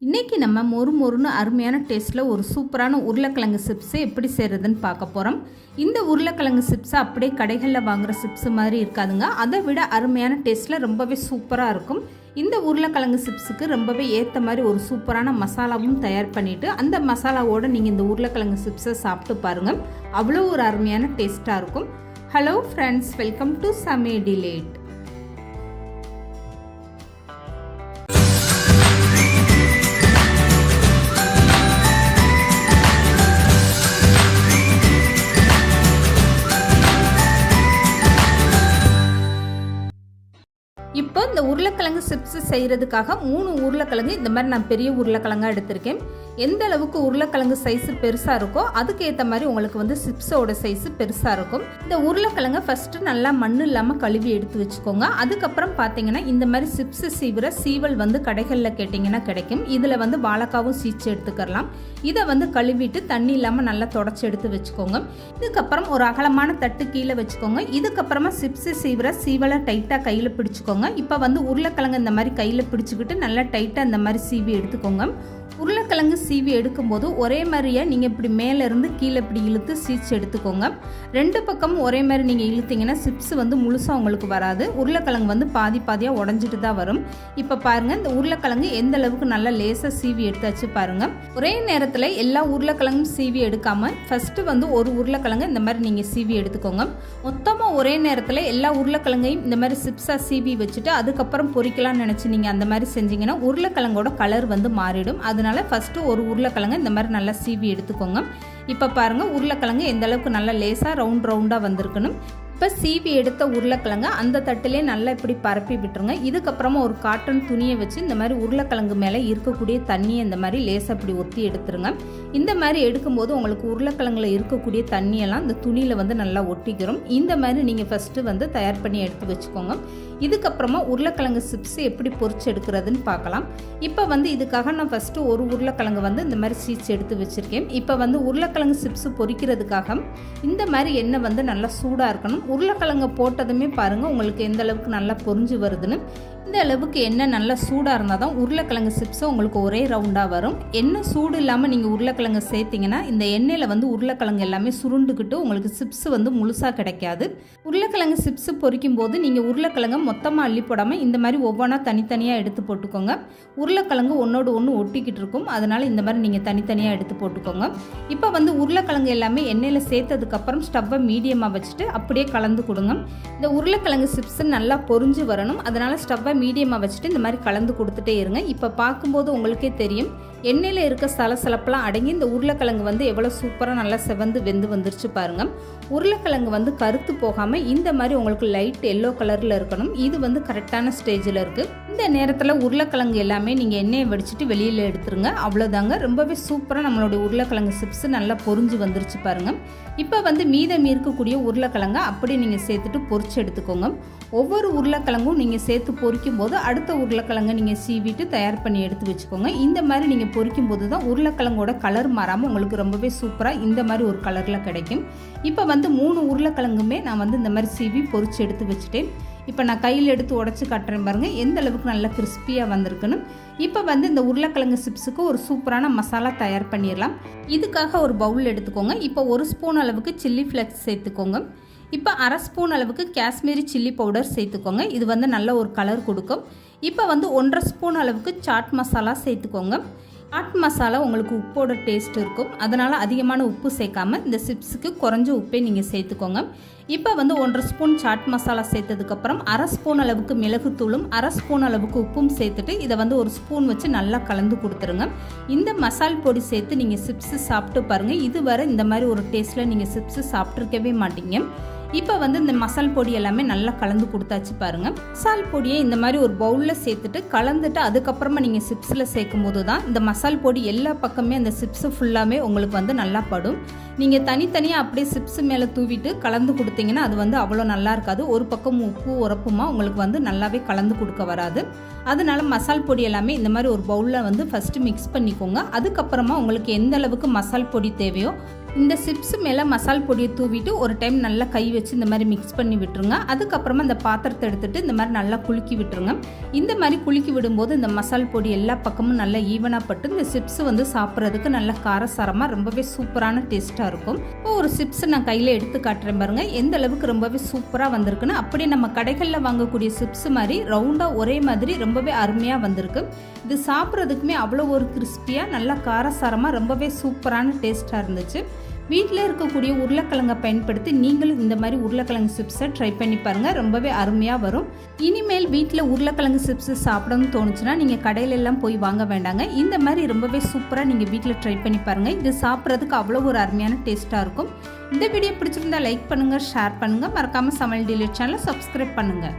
இன்றைக்கி நம்ம மொறுன்னு அருமையான டேஸ்ட்டில் ஒரு சூப்பரான உருளைக்கிழங்கு சிப்ஸை எப்படி செய்கிறதுன்னு பார்க்க போகிறோம். இந்த உருளைக்கிழங்கு சிப்ஸை அப்படியே கடைகளில் வாங்குகிற சிப்ஸு மாதிரி இருக்காதுங்க. அதை விட அருமையான டேஸ்ட்டில் ரொம்பவே சூப்பராக இருக்கும். இந்த உருளைக்கிழங்கு சிப்ஸுக்கு ரொம்பவே ஏற்ற மாதிரி ஒரு சூப்பரான மசாலாவும் தயார் பண்ணிவிட்டு அந்த மசாலாவோடு நீங்கள் இந்த உருளைக்கிழங்கு சிப்ஸை சாப்பிட்டு பாருங்கள். அவ்வளோ ஒரு அருமையான டேஸ்ட்டாக இருக்கும். ஹலோ ஃப்ரெண்ட்ஸ், வெல்கம் டு சமையல் டிலேட். இப்போ இந்த உருளைக்கிழங்கு சிப்ஸ் செய்கிறதுக்காக 3 உருளைக்கிழங்கு இந்த மாதிரி நான் பெரிய உருளைக்கிழங்காக எடுத்திருக்கேன். எந்த அளவுக்கு உருளைக்கிழங்கு சைஸு பெருசாக இருக்கோ அதுக்கு ஏற்ற மாதிரி உங்களுக்கு சிப்ஸோட சைஸு பெருசாக இருக்கும். இந்த உருளைக்கிழங்கை ஃபஸ்ட்டு நல்லா மண் இல்லாமல் கழுவி எடுத்து வச்சுக்கோங்க. அதுக்கப்புறம் பார்த்தீங்கன்னா இந்த மாதிரி சிப்ஸு சீவிர சீவல் கடைகளில் கேட்டிங்கன்னா கிடைக்கும். இதில் வாழைக்காவும் சீச்சு எடுத்துக்கலாம். இதை கழுவிட்டு தண்ணி இல்லாமல் நல்லா தொடச்சி எடுத்து வச்சுக்கோங்க. இதுக்கப்புறம் ஒரு அகலமான தட்டு கீழே வச்சுக்கோங்க. இதுக்கப்புறமா சிப்ஸு சீவிர சீவலை டைட்டாக கையில் பிடிச்சிக்கோங்க. இப்போ உருளைக்கிழங்கு இந்த மாதிரி கையில் பிடிச்சிக்கிட்டு நல்லா டைட்டாக இந்த மாதிரி சீவி எடுத்துக்கோங்க. உருளைக்கிழங்கு சீவி எடுக்கும்போது ஒரே மாதிரியே நீங்கள் இப்படி மேலேருந்து கீழே இப்படி இழுத்து சீச்சு எடுத்துக்கோங்க. 2 பக்கமும் ஒரே மாதிரி நீங்கள் இழுத்தீங்கன்னா சிப்ஸ் முழுசாக உங்களுக்கு வராது. உருளைக்கிழங்கு பாதியாக உடஞ்சிட்டு தான் வரும். இப்போ பாருங்கள், இந்த உருளைக்கிழங்கு எந்த அளவுக்கு நல்லா லேசாக சீவி எடுத்தாச்சு பாருங்கள். ஒரே நேரத்தில் எல்லா உருளைக்கிழங்கும் சீவி எடுக்காமல் ஃபஸ்ட்டு ஒரு உருளைக்கிழங்கு இந்த மாதிரி நீங்கள் சீவி எடுத்துக்கோங்க. மொத்தமாக ஒரே நேரத்தில் எல்லா உருளைக்கிழங்கையும் இந்த மாதிரி சிப்ஸாக சீவி வச்சுட்டு அதுக்கப்புறம் பொரிக்கலாம்னு நினச்சி நீங்கள் அந்த மாதிரி செஞ்சீங்கன்னா உருளைக்கிழங்கோட கலர் மாறிடும். அதனால ஃபஸ்ட்டு ஒரு உருளைக்கிழங்கு இந்த மாதிரி நல்லா சீவி எடுத்துக்கோங்க. இப்போ பாருங்கள், உருளைக்கிழங்கு எந்த அளவுக்கு நல்லா லேசாக ரவுண்டாக வந்திருக்கணும். இப்போ சீவி எடுத்த உருளைக்கிழங்கு அந்த தட்டிலே நல்லா இப்படி பரப்பி விட்டுருங்க. இதுக்கப்புறமா ஒரு காட்டன் துணியை வச்சு இந்த மாதிரி உருளைக்கிழங்கு மேலே இருக்கக்கூடிய தண்ணியை இந்த மாதிரி லேசாக இப்படி ஒத்தி எடுத்துருங்க. இந்த மாதிரி எடுக்கும்போது உங்களுக்கு உருளைக்கிழங்குல இருக்கக்கூடிய தண்ணியெல்லாம் இந்த துணியில் நல்லா ஒட்டிக்கிறோம். இந்த மாதிரி நீங்கள் ஃபஸ்ட்டு தயார் பண்ணி எடுத்து வச்சுக்கோங்க. இதுக்கப்புறமா உருளைக்கிழங்கு சிப்ஸ் எப்படி பொரிச்சு எடுக்கிறதுன்னு பார்க்கலாம். இப்போ இதுக்காக நான் ஃபஸ்ட்டு ஒரு உருளைக்கிழங்கு இந்த மாதிரி சீச்சு எடுத்து வச்சுருக்கேன். இப்போ உருளைக்கிழங்கு சிப்ஸ் பொரிக்கிறதுக்காக இந்த மாதிரி எண்ணெய் நல்லா சூடாக இருக்கணும். உருளைக்கிழங்கு போட்டதுமே பாருங்கள் உங்களுக்கு எந்த அளவுக்கு நல்லா பொரிஞ்சு வருதுன்னு. இந்த அளவுக்கு எண்ணெய் நல்லா சூடாக இருந்தால் தான் உருளைக்கிழங்கு சிப்ஸும் உங்களுக்கு ஒரே ரவுண்டாக வரும். எண்ணெய் சூடு இல்லாமல் நீங்கள் உருளைக்கிழங்கு சேர்த்திங்கன்னா இந்த எண்ணெயில் உருளைக்கிழங்கு எல்லாமே சுருண்டுக்கிட்டு உங்களுக்கு சிப்ஸ் முழுசாக கிடைக்காது. உருளைக்கிழங்கு சிப்ஸ் பொரிக்கும் போது நீங்கள் உருளைக்கிழங்கு மொத்தமாக அள்ளி போடாமல் இந்த மாதிரி ஒவ்வொன்றா தனித்தனியாக எடுத்து போட்டுக்கோங்க. உருளைக்கிழங்கு ஒன்றோடு ஒன்று ஒட்டிக்கிட்டு இருக்கும். அதனால் இந்த மாதிரி நீங்கள் தனித்தனியாக எடுத்து போட்டுக்கோங்க. இப்போ உருளைக்கிழங்கு எல்லாமே எண்ணெயில் சேர்த்ததுக்கப்புறம் ஸ்டவ்வை மீடியமாக வச்சுட்டு அப்படியே கலந்து கொடுங்க. இந்த உருளைக்கிழங்கு சிப்ஸ் நல்லா பொரிஞ்சு வரணும். அதனால் ஸ்டவ்வை மீடியமாக வச்சுட்டு இந்த மாதிரி கலந்து கொடுத்துட்டே இருங்க. இப்போ பார்க்கும்போது உங்களுக்கே தெரியும் எண்ணெயில் இருக்க சலசலப்பெல்லாம் அடங்கி இந்த உருளைக்கிழங்கு எவ்வளோ சூப்பராக நல்லா செவந்து வெந்து வந்துருச்சு பாருங்கள். உருளைக்கிழங்கு கருத்து போகாமல் இந்த மாதிரி உங்களுக்கு லைட் எல்லோ கலரில் இருக்கணும். இது கரெக்டான ஸ்டேஜில் இருக்குது. இந்த நேரத்தில் உருளைக்கிழங்கு எல்லாமே நீங்கள் எண்ணெயை வடிச்சிட்டு வெளியில் எடுத்துருங்க. அவ்வளோதாங்க, ரொம்பவே சூப்பராக நம்மளுடைய உருளைக்கிழங்கு சிப்ஸ் நல்லா பொரிஞ்சு வந்துருச்சு பாருங்கள். இப்போ மீதம் இருக்கக்கூடிய உருளைக்கிழங்கை அப்படி நீங்கள் சேர்த்துட்டு பொரிச்சு எடுத்துக்கோங்க. ஒவ்வொரு உருளைக்கிழங்கும் நீங்கள் சேர்த்து பொரிக்கும் போது அடுத்த உருளைக்கிழங்கை நீங்கள் சீவிட்டு தயார் பண்ணி எடுத்து வச்சுக்கோங்க. இந்த மாதிரி நீங்கள் பொரிக்கும் போது தான் உருளைக்கிழங்கோட கலர் மாறாமல் உங்களுக்கு ரொம்பவே சூப்பராக இந்த மாதிரி ஒரு கலரில் கிடைக்கும். இப்போ 3 உருளைக்கிழங்குமே நான் இந்த மாதிரி சீவி பொரிச்சு எடுத்து வச்சுட்டேன். இப்போ நான் கையில் எடுத்து உடச்சி காட்டுறேன் பாருங்கள் எந்த அளவுக்கு நல்லா கிறிஸ்பியாக வந்திருக்குன்னு. இப்போ இந்த உருளைக்கிழங்கு சிப்ஸுக்கு ஒரு சூப்பரான மசாலா தயார் பண்ணிடலாம். இதுக்காக ஒரு பவுல் எடுத்துக்கோங்க. இப்போ 1 ஸ்பூன் அளவுக்கு சில்லி ஃப்ளேக்ஸ் சேர்த்துக்கோங்க. இப்போ 1/2 ஸ்பூன் அளவுக்கு காஷ்மீரி சில்லி பவுடர் சேர்த்துக்கோங்க. இது நல்ல ஒரு கலர் கொடுக்கும். இப்போ 1/2 ஸ்பூன் அளவுக்கு சாட் மசாலா சேர்த்துக்கோங்க. சாட் மசாலா உங்களுக்கு உப்போட டேஸ்ட் இருக்கும். அதனால் அதிகமான உப்பு சேர்க்காம இந்த சிப்ஸுக்கு குறைஞ்ச உப்பே நீங்கள் சேர்த்துக்கோங்க. இப்போ 1/2 ஸ்பூன் சாட் மசாலா சேர்த்ததுக்கப்புறம் 1/2 ஸ்பூன் அளவுக்கு மிளகுத்தூளும் 1/2 ஸ்பூன் அளவுக்கு உப்பும் சேர்த்துட்டு இதை 1 ஸ்பூன் வச்சு நல்லா கலந்து கொடுத்துருங்க. இந்த மசால் பொடி சேர்த்து நீங்கள் சிப்ஸு சாப்பிட்டு பாருங்கள். இதுவரை இந்த மாதிரி ஒரு டேஸ்ட்டில் நீங்கள் சிப்ஸு சாப்பிட்ருக்கவே மாட்டீங்க. இப்போ இந்த மசால் பொடி எல்லாமே நல்லா கலந்து கொடுத்தாச்சு பாருங்கள். மசால் பொடியை இந்த மாதிரி ஒரு பவுலில் சேர்த்துட்டு கலந்துட்டு அதுக்கப்புறமா நீங்கள் சிப்ஸில் சேர்க்கும் போது தான் இந்த மசால் பொடி எல்லா பக்கமே அந்த சிப்ஸு ஃபுல்லாமே உங்களுக்கு நல்லா படும். நீங்கள் தனித்தனியாக அப்படியே சிப்ஸு மேலே தூவிட்டு கலந்து கொடுத்தீங்கன்னா அது அவ்வளோ நல்லா இருக்காது. ஒரு பக்கம் உப்பு உரப்புமா உங்களுக்கு நல்லாவே கலந்து கொடுக்க வராது. அதனால மசால் பொடி எல்லாமே இந்த மாதிரி ஒரு பவுலில் ஃபஸ்ட்டு மிக்ஸ் பண்ணிக்கோங்க. அதுக்கப்புறமா உங்களுக்கு எந்த அளவுக்கு மசால் பொடி தேவையோ இந்த சிப்ஸ் மேலே மசால் பொடியை தூவிட்டு ஒரு டைம் நல்லா கை வச்சு இந்த மாதிரி மிக்ஸ் பண்ணி விட்டுருங்க. அதுக்கப்புறமா இந்த பாத்திரத்தை எடுத்துகிட்டு இந்த மாதிரி நல்லா குலுக்கி விட்டுருங்க. இந்த மாதிரி குலுக்கி விடும்போது இந்த மசால் பொடி எல்லா பக்கமும் நல்லா ஈவனாக பட்டு இந்த சிப்ஸ் வந்து சாப்பிட்றதுக்கு நல்லா காரசாரமாக ரொம்பவே சூப்பரான டேஸ்ட்டாக இருக்கும். இப்போ ஒரு சிப்ஸ் நான் கையில் எடுத்து காட்டுறேன் பாருங்கள், எந்த அளவுக்கு ரொம்பவே சூப்பராக வந்திருக்குன்னு. அப்படியே நம்ம கடைகளில் வாங்கக்கூடிய சிப்ஸ் மாதிரி ரவுண்டாக ஒரே மாதிரி ரொம்பவே அருமையாக வந்திருக்கு. இது சாப்பிட்றதுக்குமே அவ்வளோ ஒரு கிறிஸ்பியாக நல்லா காரசாரமாக ரொம்பவே சூப்பரான டேஸ்ட்டாக இருந்துச்சு. வீட்டில் இருக்கக்கூடிய உருளைக்கிழங்கை பயன்படுத்தி நீங்களும் இந்த மாதிரி உருளைக்கிழங்கு சிப்ஸை ட்ரை பண்ணி பாருங்கள், ரொம்பவே அருமையாக வரும். இனிமேல் வீட்டில் உருளைக்கிழங்கு சிப்ஸு சாப்பிடணும்னு தோணுச்சுன்னா நீங்கள் கடையிலெல்லாம் போய் வாங்க வேண்டாங்க. இந்த மாதிரி ரொம்பவே சூப்பராக நீங்கள் வீட்டில் ட்ரை பண்ணி பாருங்கள். இது சாப்பிட்றதுக்கு அவ்வளோ ஒரு அருமையான டேஸ்ட்டாக இருக்கும். இந்த வீடியோ பிடிச்சிருந்தா லைக் பண்ணுங்கள், ஷேர் பண்ணுங்கள், மறக்காமல் சமையல் டிலேட் சேனலை சப்ஸ்கிரைப் பண்ணுங்கள்.